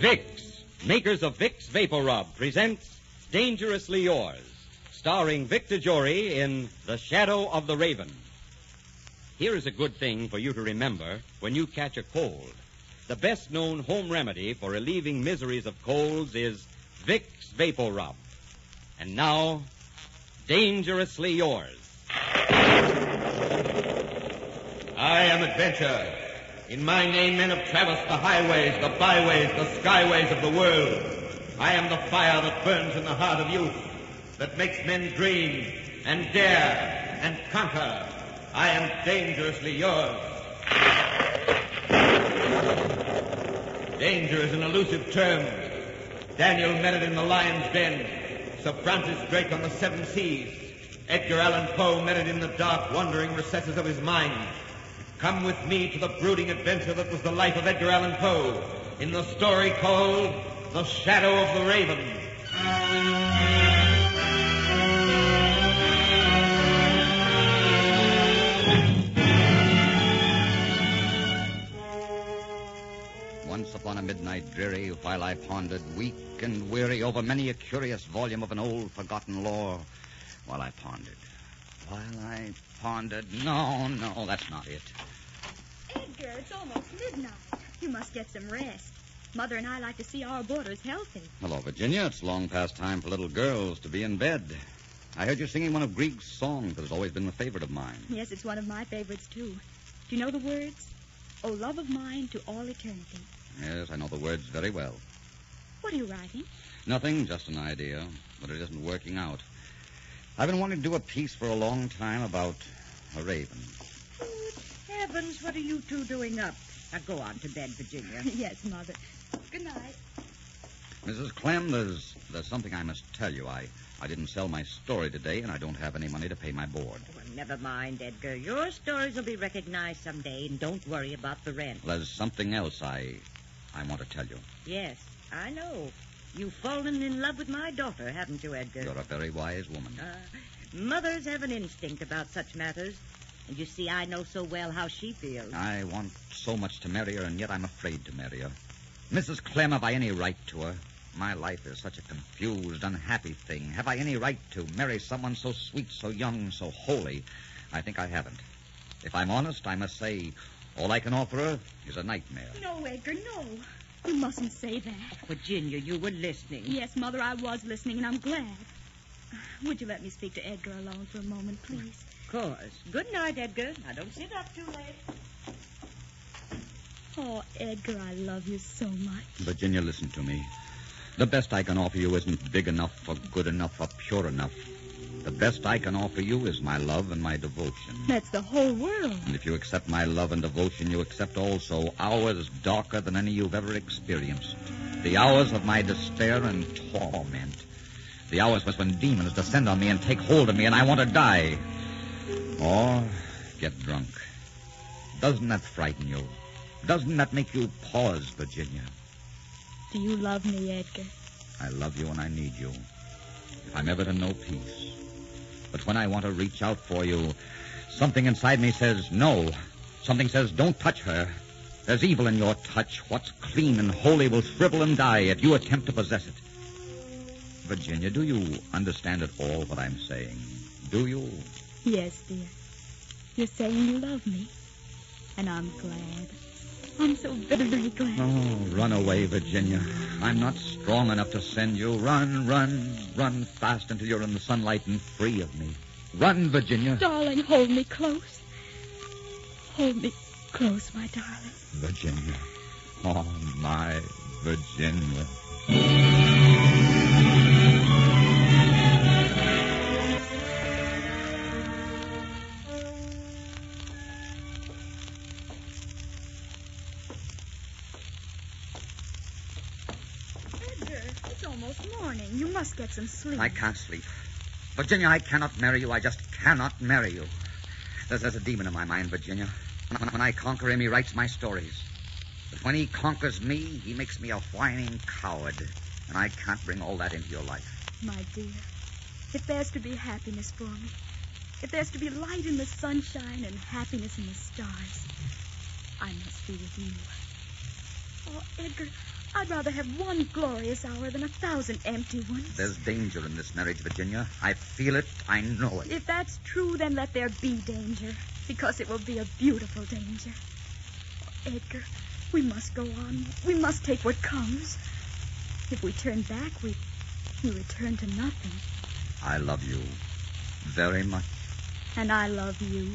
Vicks, makers of Vicks Vapor Rub, presents Dangerously Yours, starring Victor Jory in The Shadow of the Raven. Here is a good thing for you to remember when you catch a cold. The best-known home remedy for relieving miseries of colds is Vicks Vapor Rub. And now, Dangerously Yours. I am Adventure. In my name, men have traversed the highways, the byways, the skyways of the world. I am the fire that burns in the heart of youth, that makes men dream and dare and conquer. I am dangerously yours. Danger is an elusive term. Daniel met it in the lion's den. Sir Francis Drake on the seven seas. Edgar Allan Poe met it in the dark, wandering recesses of his mind. Come with me to the brooding adventure that was the life of Edgar Allan Poe in the story called The Shadow of the Raven. Once upon a midnight dreary, while I pondered, weak and weary, over many a curious volume of an old forgotten lore, while I pondered, no, that's not it. Edgar, it's almost midnight. You must get some rest. Mother and I like to see our boarders healthy. Hello, Virginia. It's long past time for little girls to be in bed. I heard you singing one of Grieg's songs that has always been a favorite of mine. Yes, it's one of my favorites, too. Do you know the words? Oh, love of mine to all eternity. Yes, I know the words very well. What are you writing? Nothing, just an idea, but it isn't working out. I've been wanting to do a piece for a long time about a raven. Good heavens, what are you two doing up? Now go on to bed, Virginia. Yes, Mother. Good night. Mrs. Clem, there's something I must tell you. I didn't sell my story today, and I don't have any money to pay my board. Well, never mind, Edgar. Your stories will be recognized someday, and don't worry about the rent. Well, there's something else I want to tell you. Yes, I know. You've fallen in love with my daughter, haven't you, Edgar? You're a very wise woman. Mothers have an instinct about such matters. And you see, I know so well how she feels. I want so much to marry her, and yet I'm afraid to marry her. Mrs. Clem, have I any right to her? My life is such a confused, unhappy thing. Have I any right to marry someone so sweet, so young, so holy? I think I haven't. If I'm honest, I must say all I can offer her is a nightmare. No, Edgar, no. You mustn't say that. Virginia, you were listening. Yes, Mother, I was listening, and I'm glad. Would you let me speak to Edgar alone for a moment, please? Of course. Good night, Edgar. Now, don't sit up too late. Oh, Edgar, I love you so much. Virginia, listen to me. The best I can offer you isn't big enough or good enough or pure enough. The best I can offer you is my love and my devotion. That's the whole world. And if you accept my love and devotion, you accept also hours darker than any you've ever experienced. The hours of my despair and torment. The hours when demons descend on me and take hold of me and I want to die. Or get drunk. Doesn't that frighten you? Doesn't that make you pause, Virginia? Do you love me, Edgar? I love you and I need you. If I'm ever to know peace. But when I want to reach out for you, something inside me says no. Something says don't touch her. There's evil in your touch. What's clean and holy will shrivel and die if you attempt to possess it. Virginia, do you understand at all what I'm saying? Do you? Yes, dear. You're saying you love me. And I'm glad. I'm so very, very glad. Oh, run away, Virginia. I'm not strong enough to send you. Run fast until you're in the sunlight and free of me. Run, Virginia. Darling, hold me close. Hold me close, my darling. Virginia. Oh, my Virginia. You must get some sleep. I can't sleep. Virginia, I cannot marry you. I just cannot marry you. There's a demon in my mind, Virginia. When I conquer him, he writes my stories. But when he conquers me, he makes me a whining coward. And I can't bring all that into your life. My dear, if there's to be happiness for me, if there's to be light in the sunshine and happiness in the stars, I must be with you. Oh, Edgar, I'd rather have one glorious hour than 1,000 empty ones. There's danger in this marriage, Virginia. I feel it. I know it. If that's true, then let there be danger, because it will be a beautiful danger. Edgar, we must go on. We must take what comes. If we turn back, we return to nothing. I love you very much. And I love you,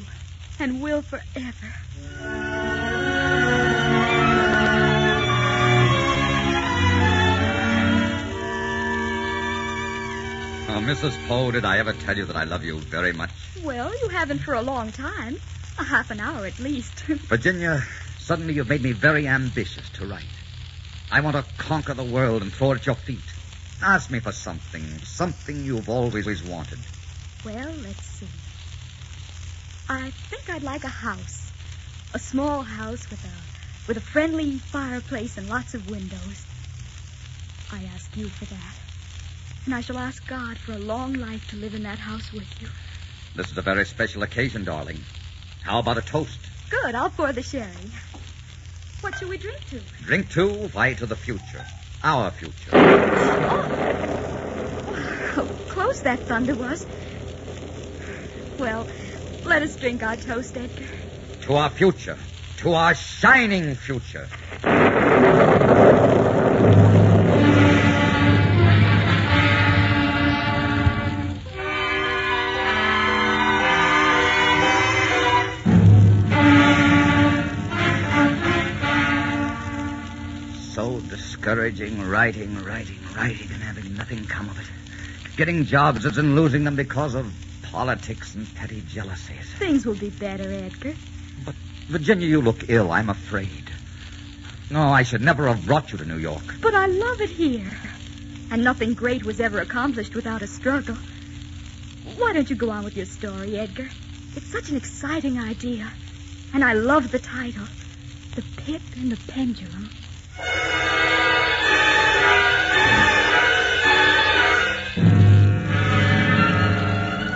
and will forever. Oh, Mrs. Poe, did I ever tell you that I love you very much? Well, you haven't for a long time. A half an hour at least. Virginia, suddenly you've made me very ambitious to write. I want to conquer the world and throw it at your feet. Ask me for something you've always wanted. Well, let's see. I think I'd like a house. A small house with a friendly fireplace and lots of windows. I ask you for that. And I shall ask God for a long life to live in that house with you. This is a very special occasion, darling. How about a toast? Good, I'll pour the sherry. What shall we drink to? Drink to? Why, to the future. Our future. How close that thunder was. Well, let us drink our toast, Edgar. To our future. To our shining future. So discouraging, writing, and having nothing come of it. Getting jobs and losing them because of politics and petty jealousies. Things will be better, Edgar. But, Virginia, you look ill. I'm afraid. No, I should never have brought you to New York. But I love it here. And nothing great was ever accomplished without a struggle. Why don't you go on with your story, Edgar? It's such an exciting idea. And I love the title. The Pit and the Pendulum.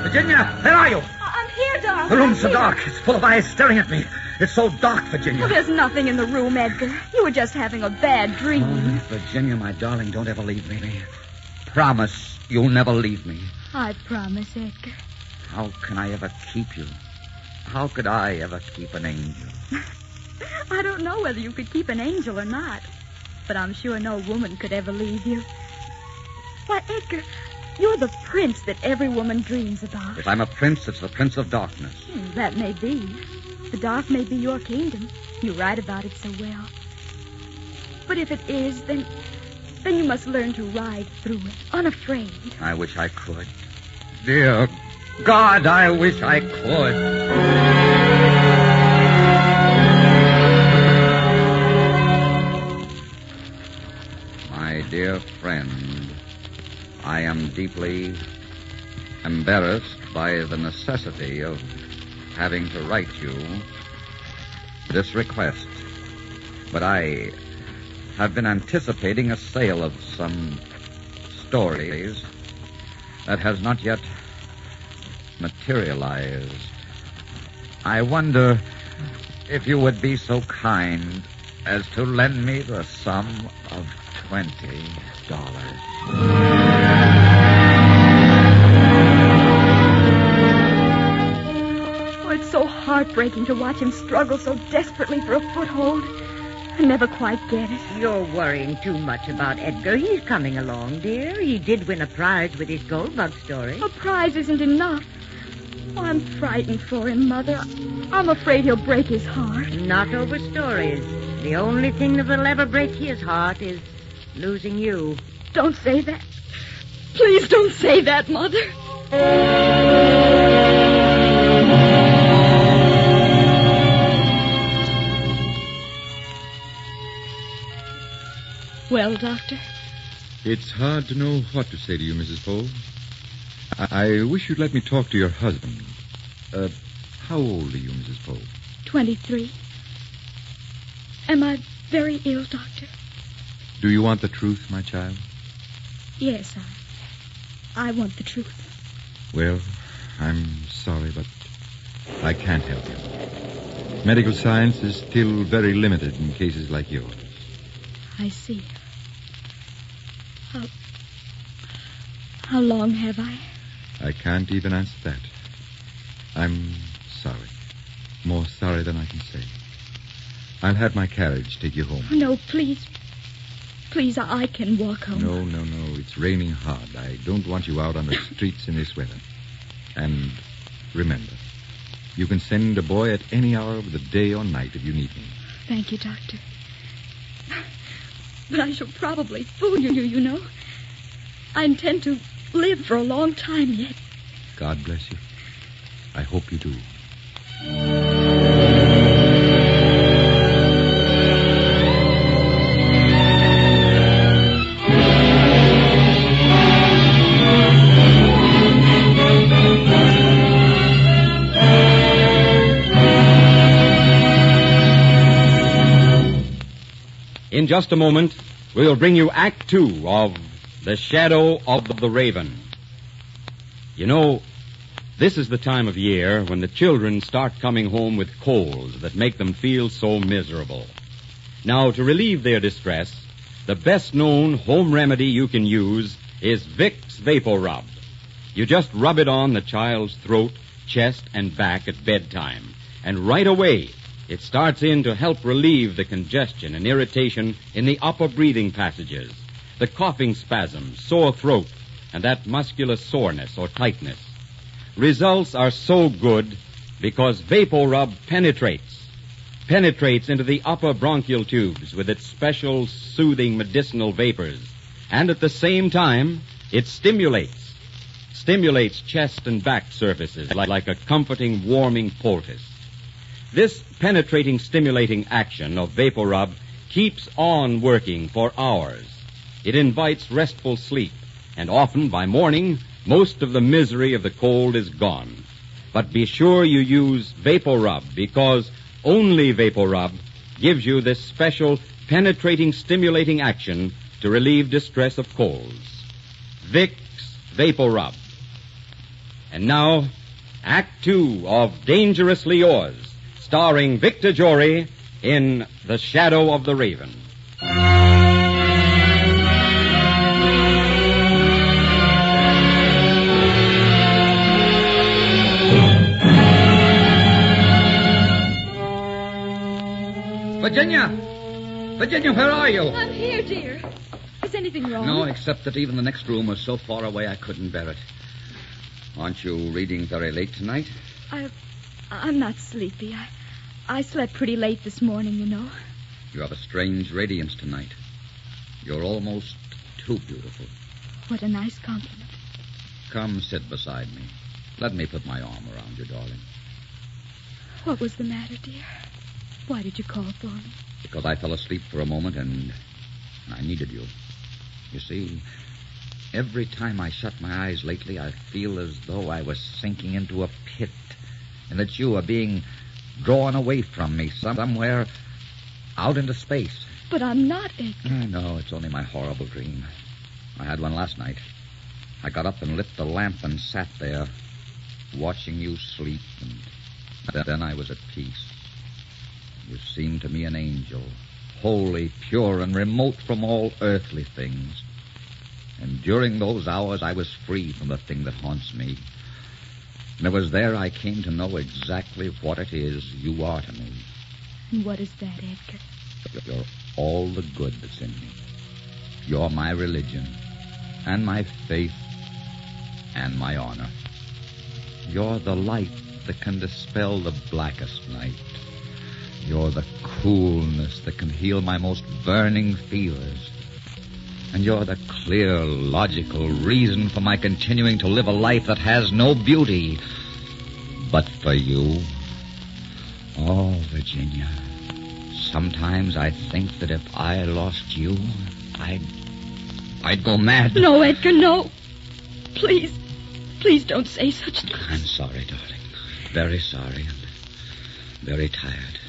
Virginia, where are you? I'm here, darling. The room's so dark. It's full of eyes staring at me. It's so dark, Virginia. Well, there's nothing in the room, Edgar. You were just having a bad dream. Oh, Virginia, my darling, don't ever leave me. Promise you'll never leave me. I promise, Edgar. How can I ever keep you? How could I ever keep an angel? I don't know whether you could keep an angel or not, but I'm sure no woman could ever leave you. Why, Edgar, you're the prince that every woman dreams about. If I'm a prince, it's the Prince of Darkness. That may be. The dark may be your kingdom. You write about it so well. But if it is, then you must learn to ride through it, unafraid. I wish I could. Dear God, I wish I could. My dear friend, I am deeply embarrassed by the necessity of having to write you this request. But I have been anticipating a sale of some stories that has not yet materialized. I wonder if you would be so kind as to lend me the sum of $20. Oh, it's so heartbreaking to watch him struggle so desperately for a foothold and never quite get it. You're worrying too much about Edgar. He's coming along, dear. He did win a prize with his goldbug story. A prize isn't enough. Oh, I'm frightened for him, Mother. I'm afraid he'll break his heart. Not over stories. The only thing that will ever break his heart is losing you. Don't say that. Please don't say that, Mother. Well, Doctor? It's hard to know what to say to you, Mrs. Poe. I wish you'd let me talk to your husband. How old are you, Mrs. Poe? 23. Am I very ill, Doctor? Do you want the truth, my child? Yes, I want the truth. Well, I'm sorry, but I can't help you. Medical science is still very limited in cases like yours. I see. How long have I? I can't even answer that. I'm sorry. More sorry than I can say. I'll have my carriage take you home. No, please. Please, I can walk home. No. It's raining hard. I don't want you out on the streets in this weather. And remember, you can send a boy at any hour of the day or night if you need me. Thank you, Doctor. But I shall probably fool you know. I intend to live for a long time yet. God bless you. I hope you do. In just a moment, we'll bring you Act 2 of The Shadow of the Raven. You know, this is the time of year when the children start coming home with colds that make them feel so miserable. Now, to relieve their distress, the best-known home remedy you can use is Vicks Vapor Rub. You just rub it on the child's throat, chest, and back at bedtime, and right away it starts in to help relieve the congestion and irritation in the upper breathing passages, the coughing spasms, sore throat, and that muscular soreness or tightness. Results are so good because Vapor Rub penetrates into the upper bronchial tubes with its special soothing medicinal vapors, and at the same time, it stimulates chest and back surfaces like a comforting, warming poultice. This penetrating, stimulating action of Vapor Rub keeps on working for hours. It invites restful sleep, and often by morning, most of the misery of the cold is gone. But be sure you use Vapor Rub, because only Vapor Rub gives you this special penetrating, stimulating action to relieve distress of colds. Vicks Vapor Rub. And now, Act 2 of Dangerously Yours, starring Victor Jory in The Shadow of the Raven. Virginia, where are you? I'm here, dear. Is anything wrong? No, except that even the next room was so far away I couldn't bear it. Aren't you reading very late tonight? I'm not sleepy. I slept pretty late this morning, you know. You have a strange radiance tonight. You're almost too beautiful. What a nice compliment. Come sit beside me. Let me put my arm around you, darling. What was the matter, dear? Why did you call for me? Because I fell asleep for a moment and I needed you. You see, every time I shut my eyes lately, I feel as though I was sinking into a pit and that you are being drawn away from me somewhere out into space. But I'm not, Edgar. No, it's only my horrible dream. I had one last night. I got up and lit the lamp and sat there watching you sleep, and then I was at peace. You seemed to me an angel, holy, pure, and remote from all earthly things. And during those hours, I was free from the thing that haunts me. And it was there I came to know exactly what it is you are to me. And what is that, Edgar? You're all the good that's in me. You're my religion, and my faith, and my honor. You're the light that can dispel the blackest night. You're the coolness that can heal my most burning fevers. And you're the clear, logical reason for my continuing to live a life that has no beauty but for you. Oh, Virginia, sometimes I think that if I lost you, I'd go mad. No, Edgar, no. Please don't say such things. I'm sorry, darling. Very sorry and very tired.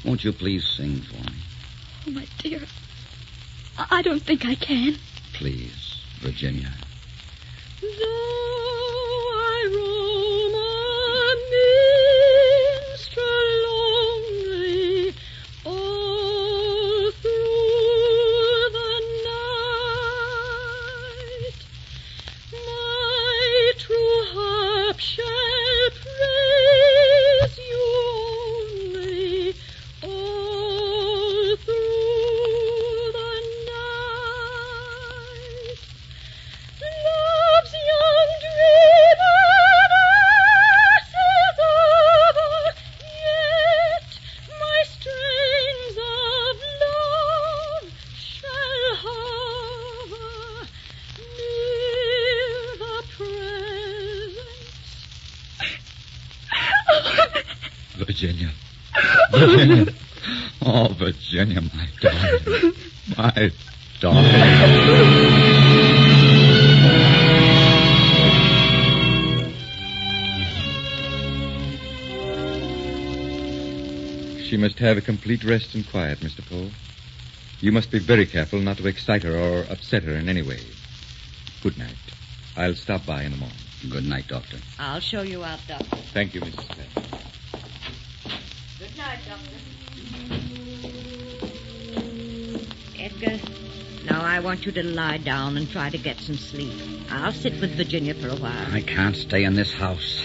Won't you please sing for me? Oh, my dear. I don't think I can. Please, Virginia. Though I roam a minstrel lonely, all through the Virginia. Virginia. Oh, Virginia, my darling. My darling. She must have a complete rest and quiet, Mr. Poe. You must be very careful not to excite her or upset her in any way. Good night. I'll stop by in the morning. Good night, Doctor. I'll show you out, Doctor. Thank you, Mrs. Smith. Good night, Doctor. Edgar, now I want you to lie down and try to get some sleep. I'll sit with Virginia for a while. I can't stay in this house.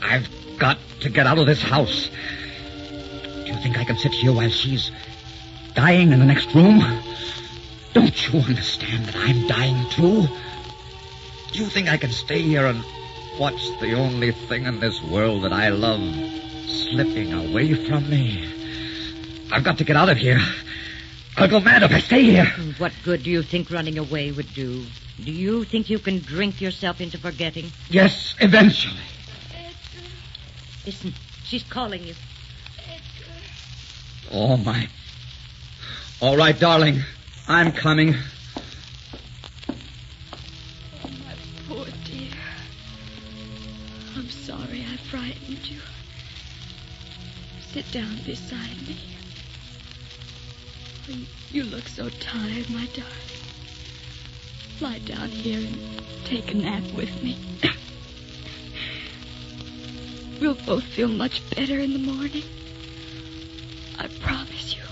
I've got to get out of this house. Do you think I can sit here while she's dying in the next room? Don't you understand that I'm dying too? Do you think I can stay here and watch the only thing in this world that I love slipping away from me? I've got to get out of here. I'll go mad if I stay here. What good do you think running away would do? Do you think you can drink yourself into forgetting? Yes, eventually. Edgar. Listen, she's calling you. Oh, my. All right, darling. I'm coming. Oh, my poor dear. I'm sorry I frightened you. Sit down beside me. You look so tired, my darling. Lie down here and take a nap with me. We'll both feel much better in the morning. I promise you.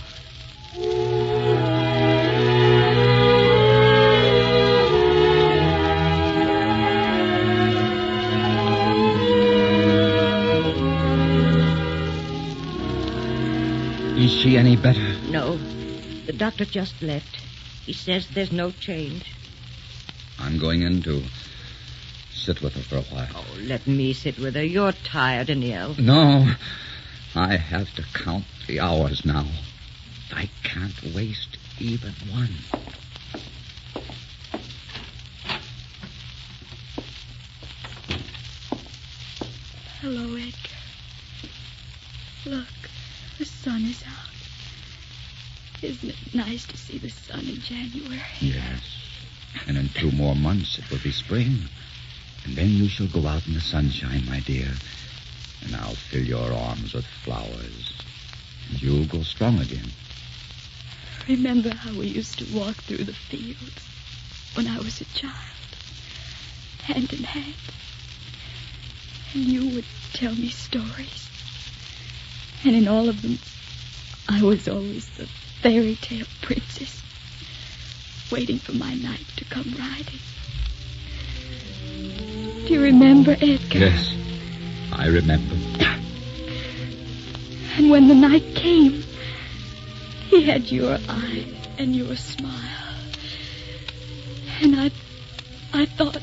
Is she any better? No. The doctor just left. He says there's no change. I'm going in to sit with her for a while. Oh, let me sit with her. You're tired and ill. No. I have to count the hours now. I can't waste even one. Hello, Edgar. Look, the sun is out. Isn't it nice to see the sun in January? Yes. And in 2 more months it will be spring. And then you shall go out in the sunshine, my dear. And I'll fill your arms with flowers. And you'll grow strong again. Remember how we used to walk through the fields when I was a child, hand in hand. And you would tell me stories. And in all of them, I was always the fairy tale princess, waiting for my knight to come riding. Do you remember, Edgar? Yes, I remember. And when the night came, he had your eye and your smile. And I thought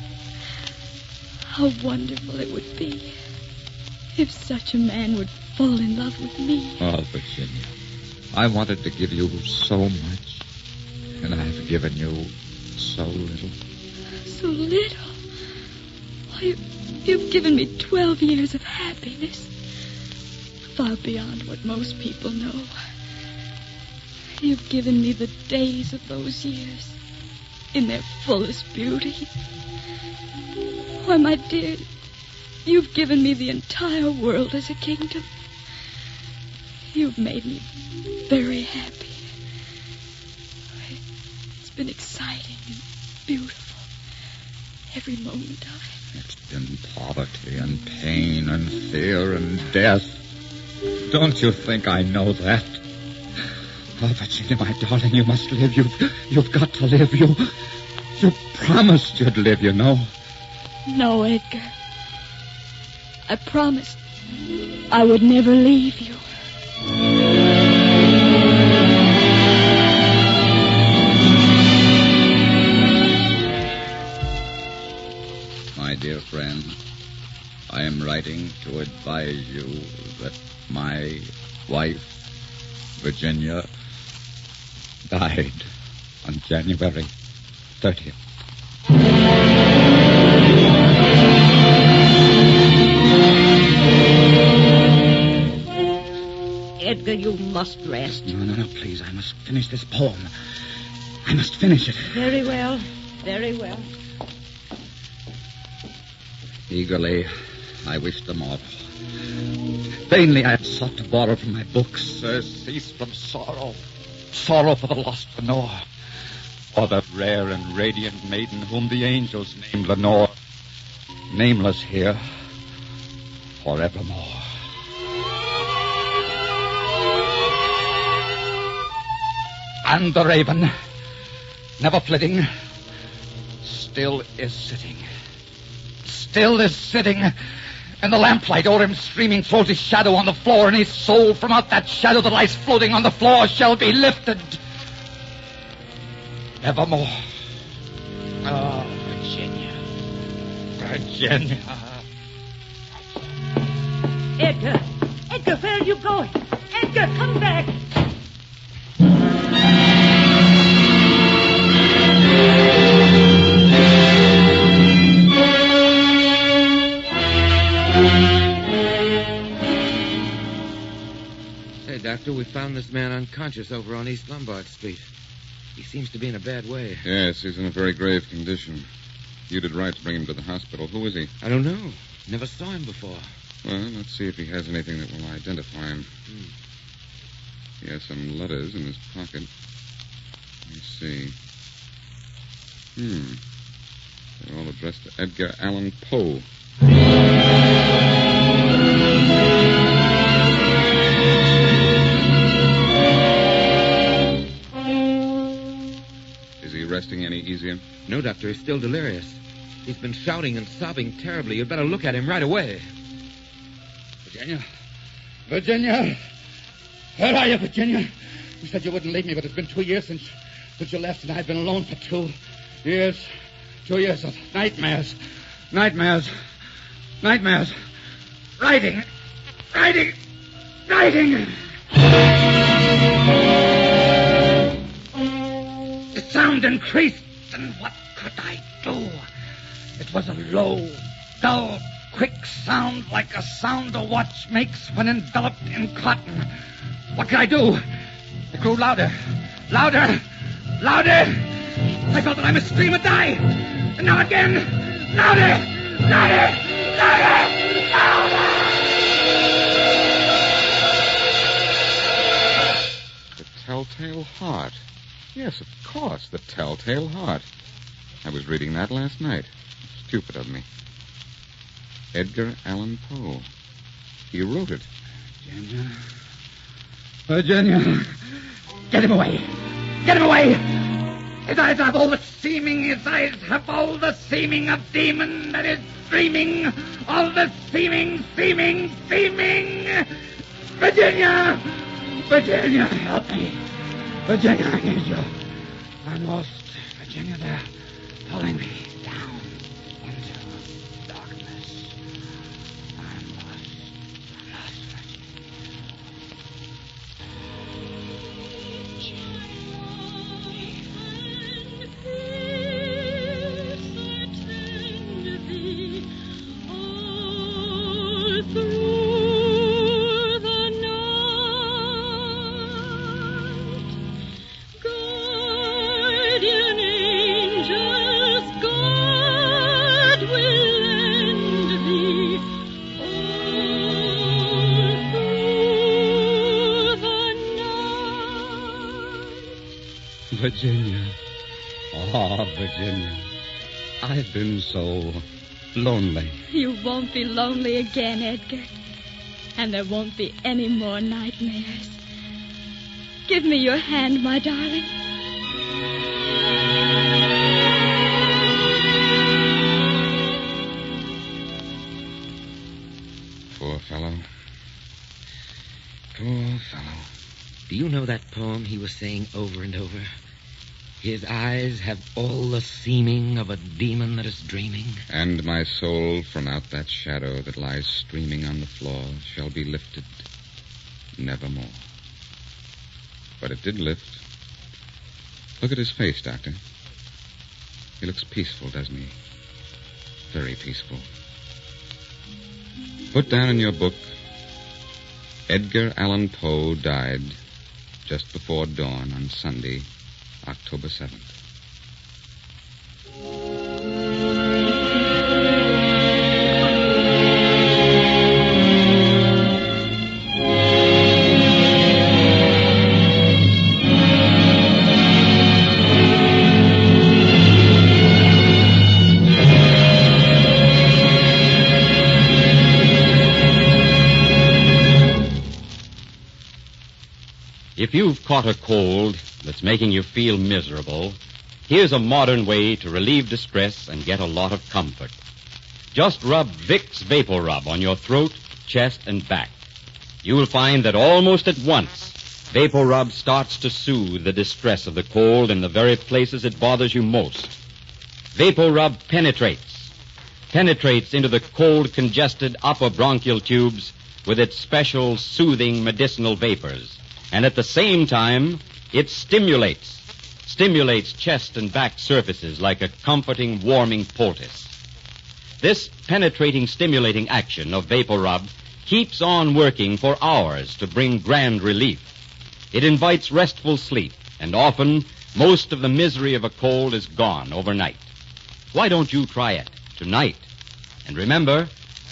how wonderful it would be if such a man would fall in love with me. Oh, Virginia, I wanted to give you so much, and I've given you so little. So little. Why, you've given me 12 years of happiness, far beyond what most people know. You've given me the days of those years in their fullest beauty. Why, my dear, you've given me the entire world as a kingdom. You've made me very happy. It's been exciting and beautiful, every moment of it. It's been poverty and pain and fear and death. Don't you think I know that? Oh, Virginia, my darling, you must live. You've got to live. You promised you'd live, you know. No, Edgar. I promised I would never leave you. My dear friend, I am writing to advise you that my wife, Virginia, died on January 30th. Edgar, you must rest. No, please. I must finish this poem. I must finish it. Very well. Very well. Eagerly, I wished them all. Vainly I had sought to borrow from my books. Cease from sorrow. Sorrow for the lost Lenore. For the rare and radiant maiden whom the angels named Lenore. Nameless here. Forevermore. And the raven, never flitting, still is sitting. Still is sitting. And the lamplight o'er him streaming throws his shadow on the floor, and his soul from out that shadow that lies floating on the floor shall be lifted. Evermore. Oh, Virginia. Virginia. Edgar! Edgar, where are you going? Edgar, come back! Say, Doctor, we found this man unconscious over on East Lombard Street. He seems to be in a bad way. Yes, he's in a very grave condition. You did right to bring him to the hospital. Who is he? I don't know. Never saw him before. Well, let's see if he has anything that will identify him. He has some letters in his pocket. Let me see. They're all addressed to Edgar Allan Poe. Is he resting any easier? No, Doctor, he's still delirious. He's been shouting and sobbing terribly. You'd better look at him right away. Virginia. Virginia. Where are you, Virginia? You said you wouldn't leave me, but it's been 2 years since you left, and I've been alone for 2 years. 2 years of nightmares. Nightmares. Nightmares. Writing. Writing. Writing. The sound increased, and what could I do? It was a low, dull, quick sound like a sound a watch makes when enveloped in cotton. What could I do? It grew louder. Louder. Louder. I felt that I must scream or die. And now again. Louder. Louder. Louder. Louder. The Telltale Heart. Yes, of course, the Telltale Heart. I was reading that last night. Stupid of me. Edgar Allan Poe. He wrote it. Virginia. Virginia. Get him away. Get him away. His eyes have all the seeming. His eyes have all the seeming of demon that is dreaming. All the seeming. Virginia. Virginia, help me. Virginia, I need you. I'm lost. Virginia, they're pulling me down into darkness. I'm lost. Virginia. Oh, Virginia. I've been so lonely. You won't be lonely again, Edgar. And there won't be any more nightmares. Give me your hand, my darling. Poor fellow. Poor fellow. Do you know that poem he was saying over and over? His eyes have all the seeming of a demon that is dreaming. And my soul from out that shadow that lies streaming on the floor shall be lifted nevermore. But it did lift. Look at his face, Doctor. He looks peaceful, doesn't he? Very peaceful. Put down in your book, Edgar Allan Poe died just before dawn on Sunday, October 7th. If you've caught a cold that's making you feel miserable, here's a modern way to relieve distress and get a lot of comfort. Just rub Vicks Vapor Rub on your throat, chest, and back. You will find that almost at once, Vapor Rub starts to soothe the distress of the cold in the very places it bothers you most. Vapor Rub penetrates into the cold, congested upper bronchial tubes with its special soothing medicinal vapors. And at the same time, it stimulates chest and back surfaces like a comforting, warming poultice. This penetrating, stimulating action of Vapor Rub keeps on working for hours to bring grand relief. It invites restful sleep, and often, most of the misery of a cold is gone overnight. Why don't you try it tonight? And remember,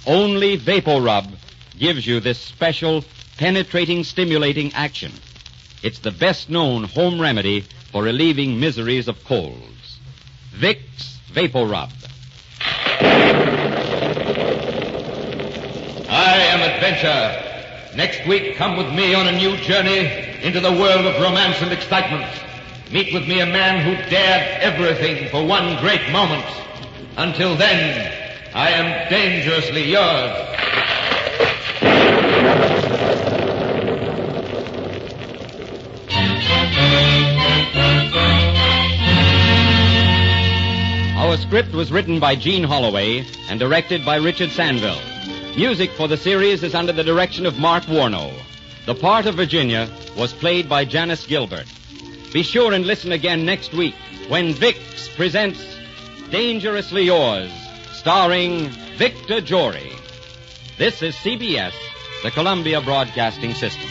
only Vapor Rub gives you this special penetrating, stimulating action. It's the best-known home remedy for relieving miseries of colds. Vicks Vapor Rub. I am Adventure. Next week, come with me on a new journey into the world of romance and excitement. Meet with me a man who dared everything for one great moment. Until then, I am dangerously yours. Our script was written by Gene Holloway and directed by Richard Sandville. Music for the series is under the direction of Mark Warnow. The part of Virginia was played by Janice Gilbert. Be sure and listen again next week when Vicks presents Dangerously Yours, starring Victor Jory. This is CBS, the Columbia Broadcasting System.